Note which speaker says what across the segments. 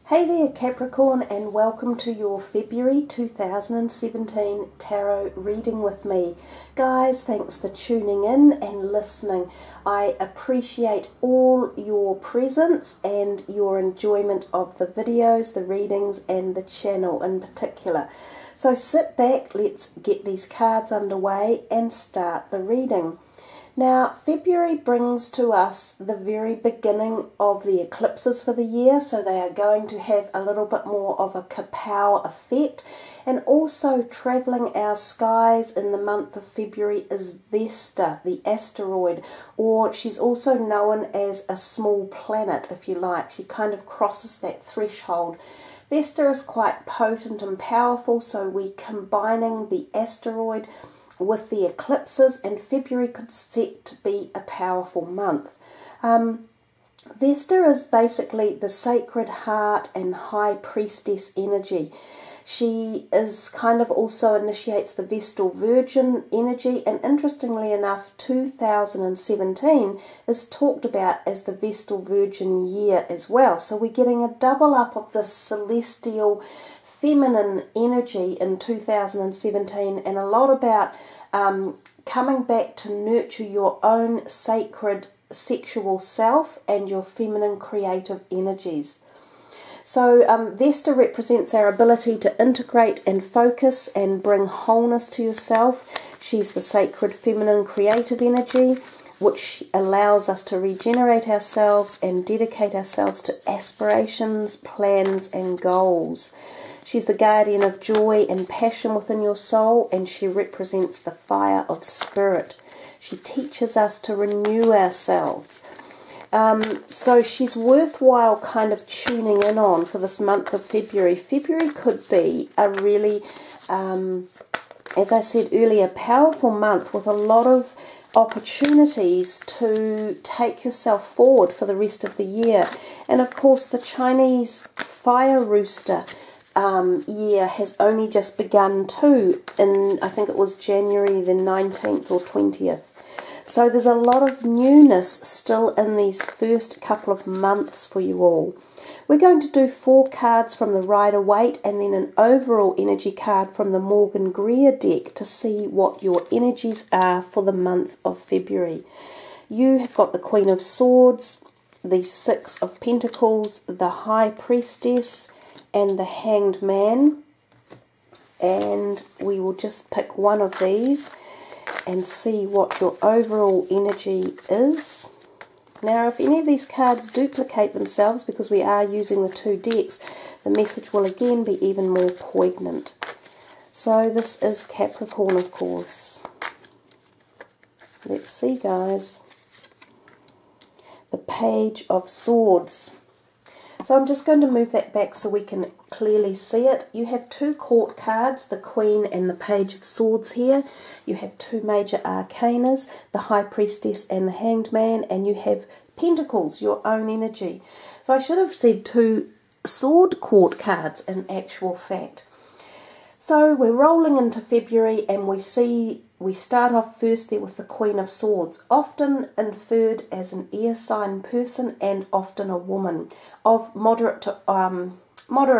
Speaker 1: Hey there Capricorn, and welcome to your February 2017 tarot reading with me. Guys, thanks for tuning in and listening. I appreciate all your presence and your enjoyment of the videos, the readings and the channel in particular. So sit back, let's get these cards underway and start the reading. Now, February brings to us the very beginning of the eclipses for the year, so they are going to have a little bit more of a kapow effect. And also travelling our skies in the month of February is Vesta, the asteroid, or she's also known as a small planet, if you like. She kind of crosses that threshold. Vesta is quite potent and powerful, so we're combining the asteroid with the eclipses, and February could set to be a powerful month. Vesta is basically the Sacred Heart and High Priestess energy. She is kind of also initiates the Vestal Virgin energy, and interestingly enough, 2017 is talked about as the Vestal Virgin year as well. So we're getting a double up of this celestial feminine energy in 2017, and a lot about coming back to nurture your own sacred sexual self and your feminine creative energies. So Vesta represents our ability to integrate and focus and bring wholeness to yourself. She's the sacred feminine creative energy, which allows us to regenerate ourselves and dedicate ourselves to aspirations, plans and goals. She's the guardian of joy and passion within your soul, and she represents the fire of spirit. She teaches us to renew ourselves. So she's worthwhile kind of tuning in on for this month of February. February could be a really, as I said earlier, powerful month with a lot of opportunities to take yourself forward for the rest of the year. And of course the Chinese fire rooster year has only just begun too, in I think it was January the 19th or 20th. So there's a lot of newness still in these first couple of months for you all. We're going to do 4 cards from the Rider-Waite and then an overall energy card from the Morgan Greer deck to see what your energies are for the month of February. You have got the Queen of Swords, the Six of Pentacles, the High Priestess and the Hanged Man, and we will just pick one of these and see what your overall energy is. Now, if any of these cards duplicate themselves, because we are using the 2 decks, the message will again be even more poignant. So this is Capricorn, of course. Let's see, guys. The Page of Swords. So I'm just going to move that back so we can clearly see it. You have 2 court cards, the Queen and the Page of Swords here. You have 2 major arcanas, the High Priestess and the Hanged Man, and you have Pentacles, your own energy. So I should have said 2 sword court cards in actual fact. So we're rolling into February, and we start off firstly with the Queen of Swords, often inferred as an air sign person and often a woman of moderate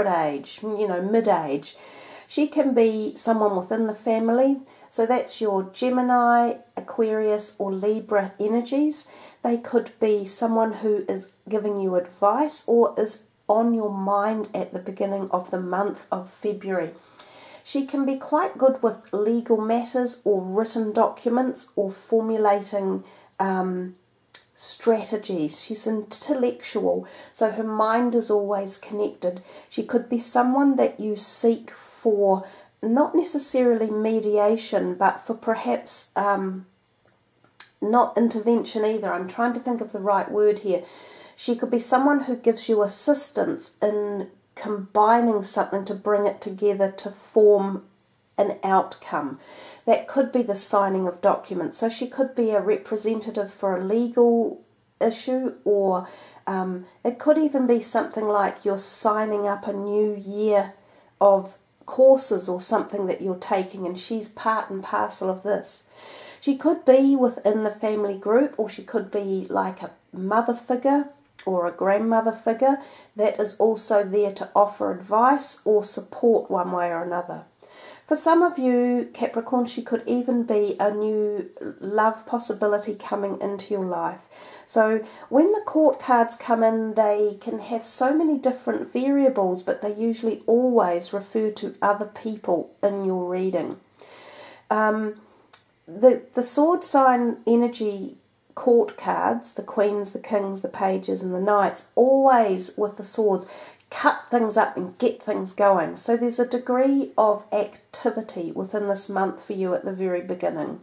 Speaker 1: age, you know, mid-age. She can be someone within the family, so that's your Gemini, Aquarius or Libra energies. They could be someone who is giving you advice or is on your mind at the beginning of the month of February. She can be quite good with legal matters or written documents or formulating strategies. She's intellectual, so her mind is always connected. She could be someone that you seek for not necessarily mediation, but for perhaps not intervention either. I'm trying to think of the right word here. She could be someone who gives you assistance in combining something to bring it together to form an outcome. That could be the signing of documents. So she could be a representative for a legal issue, or it could even be something like you're signing up a new year of courses or something that you're taking, and she's part and parcel of this. She could be within the family group, or she could be like a mother figure or a grandmother figure that is also there to offer advice or support one way or another. For some of you, Capricorn, she could even be a new love possibility coming into your life. So when the court cards come in, they can have so many different variables, but they usually always refer to other people in your reading. The sword sign energy court cards, the queens, the kings, the pages and the knights, always with the swords, cut things up and get things going. So there's a degree of activity within this month for you at the very beginning.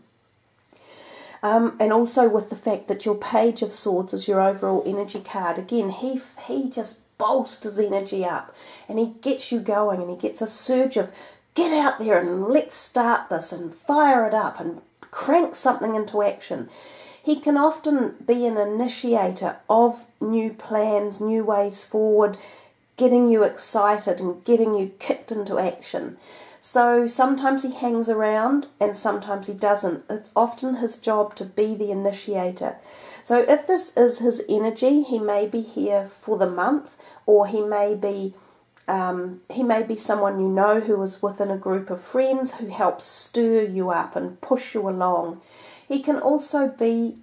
Speaker 1: And also with the fact that your Page of Swords is your overall energy card. Again, he just bolsters energy up and he gets you going, and he gets a surge of get out there and let's start this and fire it up and crank something into action. He can often be an initiator of new plans, new ways forward, getting you excited and getting you kicked into action. So sometimes he hangs around and sometimes he doesn't. It's often his job to be the initiator. So if this is his energy, he may be here for the month, or he may be someone you know who is within a group of friends who helps stir you up and push you along. He can also be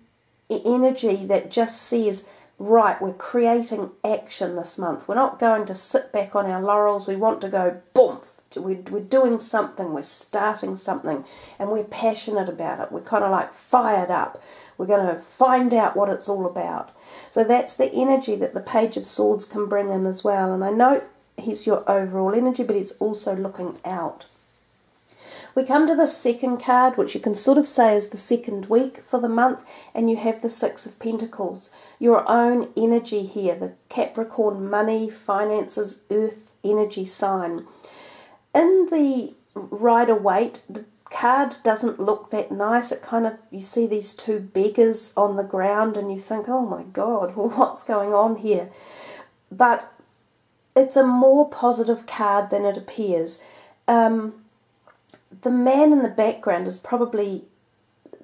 Speaker 1: energy that just says, right, we're creating action this month. We're not going to sit back on our laurels. We want to go, boom, we're doing something, we're starting something, and we're passionate about it. We're kind of like fired up. We're going to find out what it's all about. So that's the energy that the Page of Swords can bring in as well. And I know he's your overall energy, but he's also looking out. We come to the second card, which you can sort of say is the second week for the month, and you have the Six of Pentacles. Your own energy here, the Capricorn money, finances, earth energy sign. In the Rider-Waite, the card doesn't look that nice. It kind of, you see these two beggars on the ground and you think, oh my God, what's going on here? But it's a more positive card than it appears. The man in the background is probably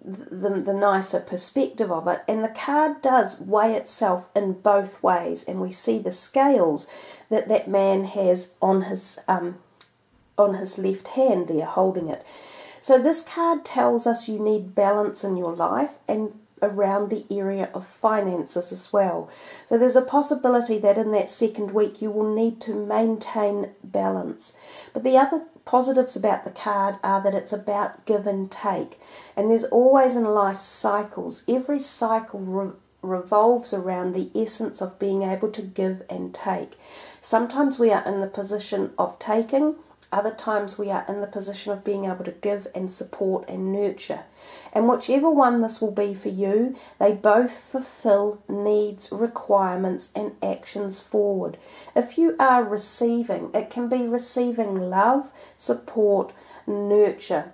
Speaker 1: the nicer perspective of it, and the card does weigh itself in both ways, and we see the scales that man has on his left hand there holding it. So this card tells us you need balance in your life and around the area of finances as well. So there's a possibility that in that second week you will need to maintain balance. But the other positives about the card are that it's about give and take. And there's always in life cycles. Every cycle revolves around the essence of being able to give and take. Sometimes we are in the position of taking, other times we are in the position of being able to give and support and nurture. And whichever one this will be for you, they both fulfill needs, requirements and actions forward. If you are receiving, it can be receiving love, support, nurture,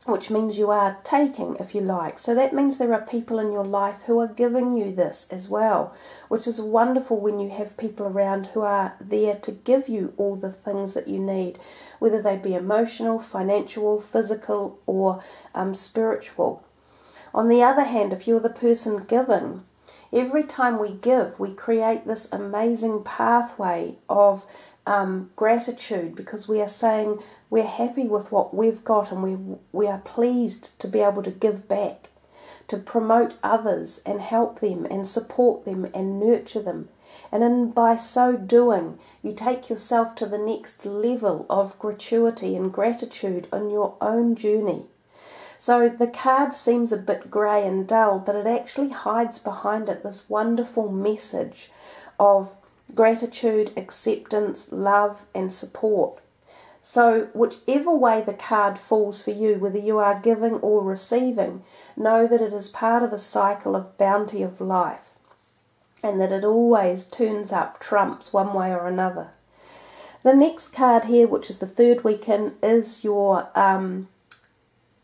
Speaker 1: which means you are taking, if you like. So that means there are people in your life who are giving you this as well, which is wonderful when you have people around who are there to give you all the things that you need, whether they be emotional, financial, physical, or spiritual. On the other hand, if you're the person giving, every time we give, we create this amazing pathway of gratitude, because we are saying we're happy with what we've got and we are pleased to be able to give back, to promote others and help them and support them and nurture them. And by so doing, you take yourself to the next level of gratuity and gratitude on your own journey. So the card seems a bit grey and dull, but it actually hides behind it this wonderful message of gratitude, acceptance, love and support. So whichever way the card falls for you, whether you are giving or receiving, know that it is part of a cycle of bounty of life, and that it always turns up trumps one way or another. The next card here, which is the third weekend, is your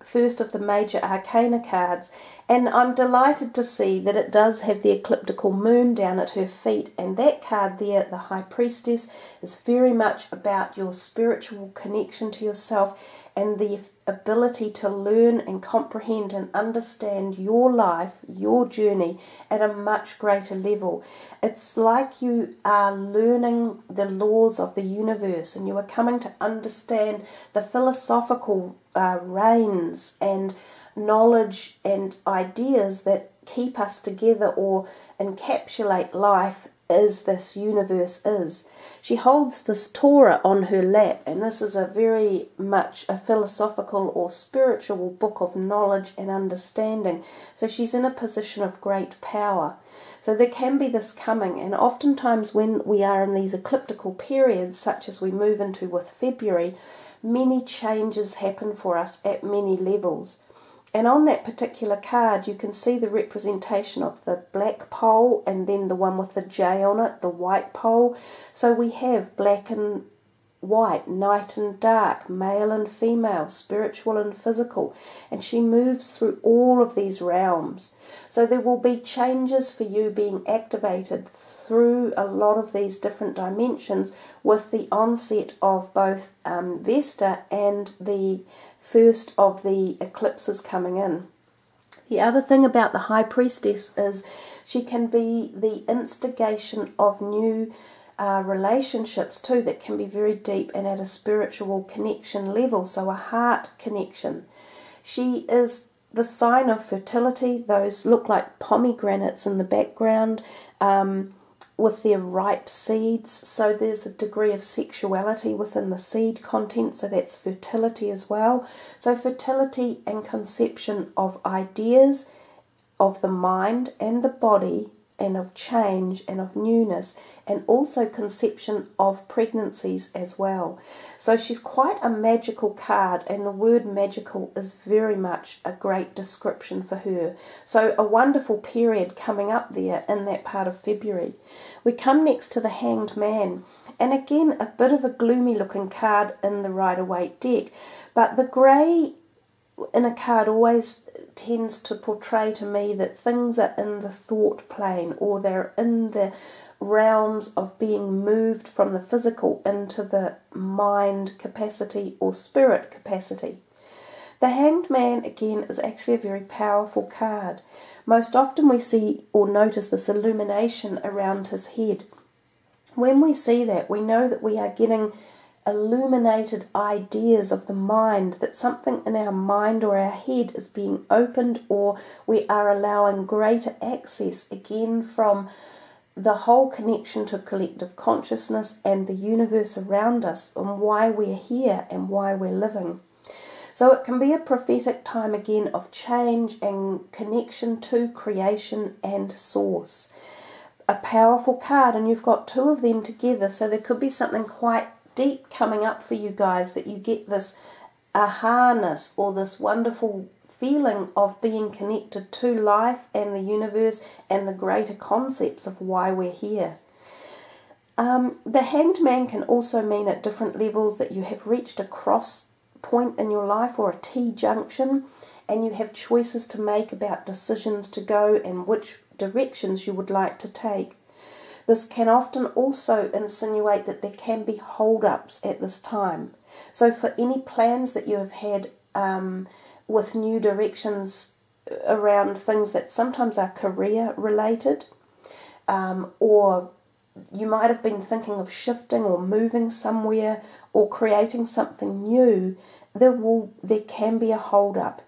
Speaker 1: first of the major arcana cards, and I'm delighted to see that it does have the ecliptical moon down at her feet, and that card there, the High Priestess, is very much about your spiritual connection to yourself and the ability to learn and comprehend and understand your life, your journey at a much greater level. It's like you are learning the laws of the universe, and you are coming to understand the philosophical reins and knowledge and ideas that keep us together or encapsulate life as this universe is. She holds this Torah on her lap, and this is a very much a philosophical or spiritual book of knowledge and understanding. So she's in a position of great power. So there can be this coming, and oftentimes when we are in these ecliptical periods, such as we move into with February, many changes happen for us at many levels. And on that particular card, you can see the representation of the black pole and then the one with the J on it, the white pole. So we have black and white, night and dark, male and female, spiritual and physical. And she moves through all of these realms. So there will be changes for you being activated through a lot of these different dimensions with the onset of both Vesta and the first of the eclipses coming in. The other thing about the High Priestess is she can be the instigation of new relationships too, that can be very deep and at a spiritual connection level, so a heart connection. She is the sign of fertility. Those look like pomegranates in the background, with their ripe seeds, so there's a degree of sexuality within the seed content, so that's fertility as well. So fertility and conception of ideas, of the mind and the body, and of change and of newness, and also conception of pregnancies as well. So she's quite a magical card, and the word magical is very much a great description for her. So a wonderful period coming up there in that part of February. We come next to the Hanged Man, and again a bit of a gloomy looking card in the Rider-Waite deck, but the grey in a card always tends to portray to me that things are in the thought plane, or they're in the realms of being moved from the physical into the mind capacity or spirit capacity. The Hanged Man again is actually a very powerful card. Most often we see or notice this illumination around his head. When we see that, we know that we are getting illuminated ideas of the mind, that something in our mind or our head is being opened, or we are allowing greater access again from the whole connection to collective consciousness and the universe around us, and why we're here and why we're living. So it can be a prophetic time again of change and connection to creation and source. A powerful card, and you've got two of them together, so there could be something quite deep coming up for you guys, that you get this aha-ness or this wonderful feeling of being connected to life and the universe and the greater concepts of why we're here. The Hanged Man can also mean at different levels that you have reached a cross point in your life, or a T-junction, and you have choices to make about decisions to go and which directions you would like to take. This can often also insinuate that there can be hold-ups at this time. So for any plans that you have had with new directions around things that sometimes are career related, or you might have been thinking of shifting or moving somewhere or creating something new, there can be a hold-up.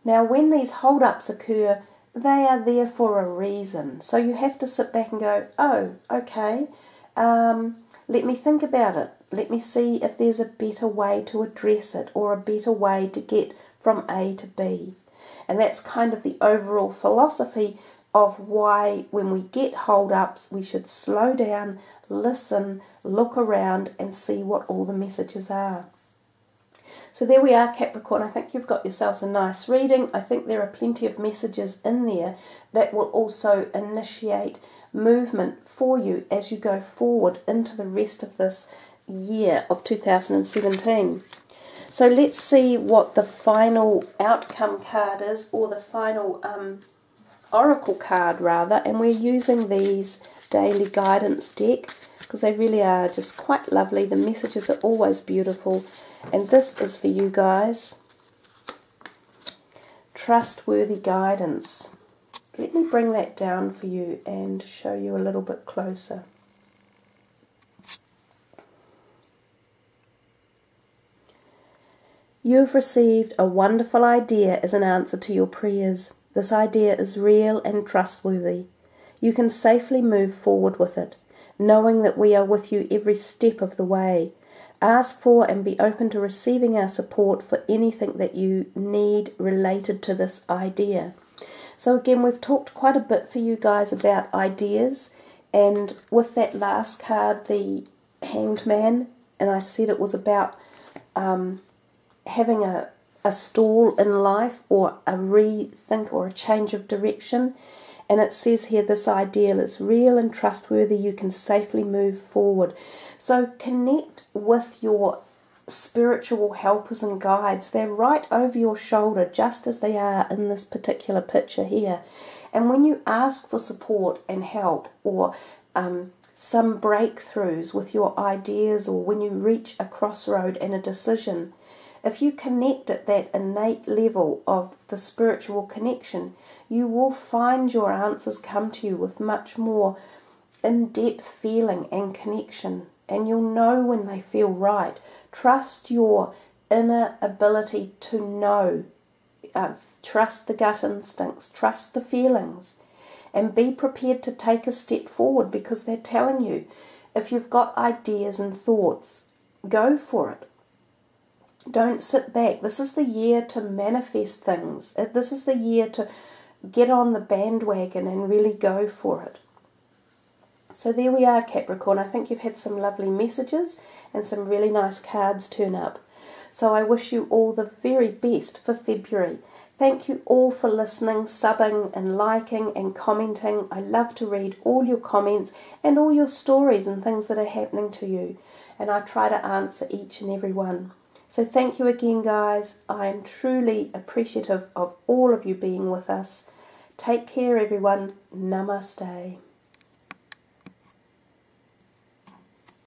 Speaker 1: Now when these hold-ups occur, they are there for a reason. So you have to sit back and go, oh, okay, let me think about it. Let me see if there's a better way to address it, or a better way to get from A to B. And that's kind of the overall philosophy of why when we get hold-ups we should slow down, listen, look around and see what all the messages are. So there we are, Capricorn. I think you've got yourselves a nice reading. I think there are plenty of messages in there that will also initiate movement for you as you go forward into the rest of this year of 2017. So let's see what the final outcome card is, or the final oracle card rather, and we're using these daily guidance deck because they really are just quite lovely. The messages are always beautiful, and this is for you guys. Trustworthy guidance. Let me bring that down for you and show you a little bit closer. You've received a wonderful idea as an answer to your prayers. This idea is real and trustworthy. You can safely move forward with it, knowing that we are with you every step of the way. Ask for and be open to receiving our support for anything that you need related to this idea. So again, we've talked quite a bit for you guys about ideas, and with that last card, the Hanged Man, and I said it was about having a stall in life, or a rethink, or a change of direction. And it says here, this ideal is real and trustworthy. You can safely move forward. So connect with your spiritual helpers and guides. They're right over your shoulder, just as they are in this particular picture here. And when you ask for support and help, or some breakthroughs with your ideas, or when you reach a crossroad and a decision, if you connect at that innate level of the spiritual connection, you will find your answers come to you with much more in-depth feeling and connection, and you'll know when they feel right. Trust your inner ability to know. Trust the gut instincts, trust the feelings, and be prepared to take a step forward, because they're telling you, if you've got ideas and thoughts, go for it. Don't sit back. This is the year to manifest things. This is the year to get on the bandwagon and really go for it. So there we are, Capricorn. I think you've had some lovely messages and some really nice cards turn up. So I wish you all the very best for February. Thank you all for listening, subbing and liking and commenting. I love to read all your comments and all your stories and things that are happening to you. And I try to answer each and every one. So thank you again, guys. I am truly appreciative of all of you being with us. Take care, everyone. Namaste.